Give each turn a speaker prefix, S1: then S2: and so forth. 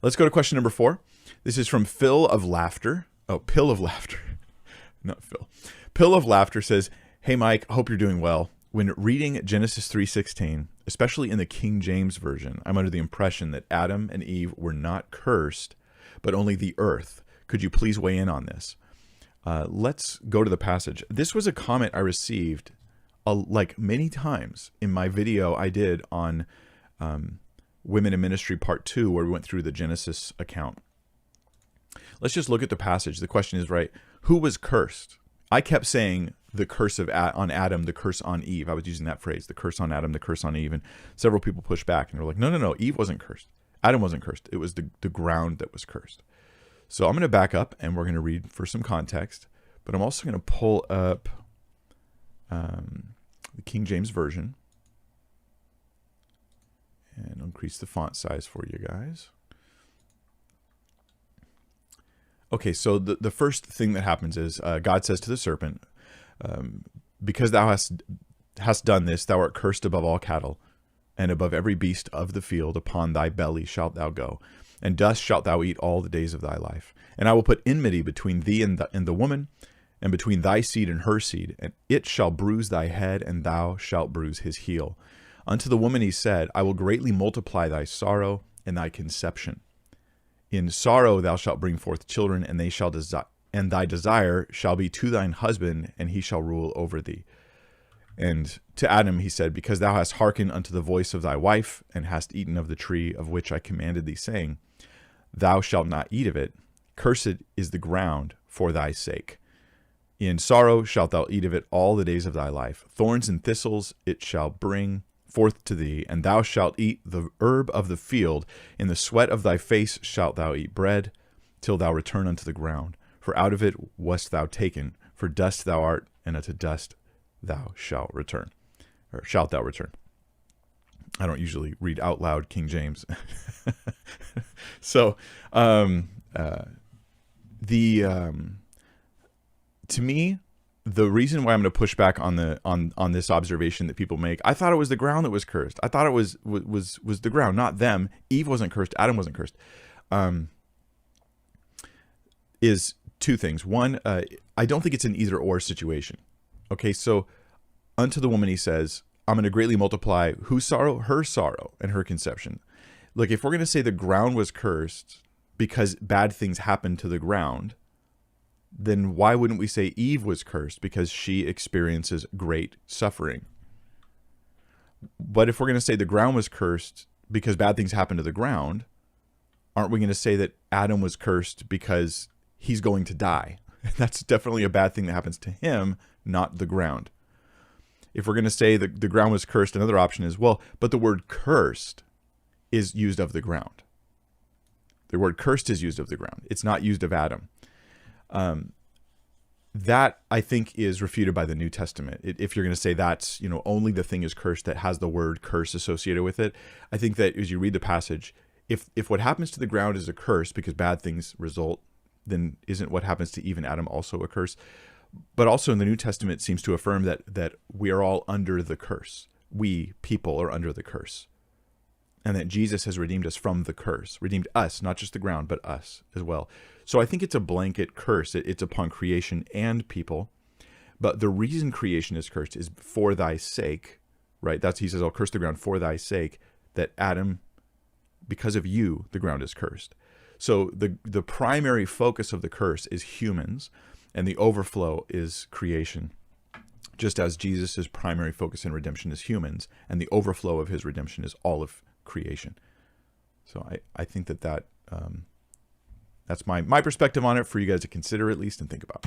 S1: Let's go to question number 4. This is from Phil of Laughter. Oh, Pill of Laughter. Not Phil. Pill of Laughter says, "Hey Mike, hope you're doing well. When reading Genesis 3:16, especially in the King James Version, I'm under the impression that Adam and Eve were not cursed, but only the earth. Could you please weigh in on this?" Let's go to the passage. This was a comment I received like many times in my video I did on Women in Ministry Part 2, where we went through the Genesis account. Let's just look at the passage. The question is, right, who was cursed? I kept saying the curse on Adam, the curse on Eve. I was using that phrase, the curse on Adam, the curse on Eve. And several people pushed back and were like, no, Eve wasn't cursed. Adam wasn't cursed. It was the ground that was cursed. So I'm going to back up and we're going to read for some context. But I'm also going to pull up the King James Version. And I'll increase the font size for you guys. Okay, so the first thing that happens is God says to the serpent, because thou hast done this, thou art cursed above all cattle, and above every beast of the field. Upon thy belly shalt thou go, and dust shalt thou eat all the days of thy life. And I will put enmity between thee and the woman, and between thy seed and her seed, and it shall bruise thy head, and thou shalt bruise his heel. Unto the woman he said, I will greatly multiply thy sorrow and thy conception. In sorrow thou shalt bring forth children, and thy desire shall be to thine husband, and he shall rule over thee. And to Adam he said, because thou hast hearkened unto the voice of thy wife, and hast eaten of the tree of which I commanded thee, saying, Thou shalt not eat of it. Cursed is the ground for thy sake. In sorrow shalt thou eat of it all the days of thy life. Thorns and thistles it shall bring forth to thee, and thou shalt eat the herb of the field. In the sweat of thy face shalt thou eat bread, till thou return unto the ground. For out of it wast thou taken, for dust thou art, and unto dust thou shalt return. Or shalt thou return. I don't usually read out loud King James. So, to me, the reason why I'm going to push back on this observation that people make, I thought it was the ground that was cursed. I thought it was the ground, not them. Eve wasn't cursed. Adam wasn't cursed. Is two things. One, I don't think it's an either or situation. Okay, so unto the woman he says, I'm going to greatly multiply whose sorrow? Her sorrow and her conception. Look, if we're going to say the ground was cursed because bad things happened to the ground, then why wouldn't we say Eve was cursed because she experiences great suffering? But if we're going to say the ground was cursed because bad things happened to the ground, aren't we going to say that Adam was cursed because he's going to die? That's definitely a bad thing that happens to him, not the ground. If we're going to say that the ground was cursed, another option is, well, but the word cursed is used of the ground. The word cursed is used of the ground. It's not used of Adam. That I think is refuted by the New Testament. If you're going to say that's, only the thing is cursed that has the word curse associated with it, I think that as you read the passage, if what happens to the ground is a curse because bad things result, then isn't what happens to Eve and Adam also a curse? But also in the New Testament seems to affirm that we are all under the curse. We, people, are under the curse. And that Jesus has redeemed us from the curse. Redeemed us, not just the ground, but us as well. So I think it's a blanket curse. It's upon creation and people. But the reason creation is cursed is for thy sake, right? He says, I'll curse the ground for thy sake, that Adam, because of you, the ground is cursed. So the primary focus of the curse is humans, and the overflow is creation. Just as Jesus' primary focus in redemption is humans, and the overflow of his redemption is all of creation. So I think that's my perspective on it for you guys to consider at least and think about.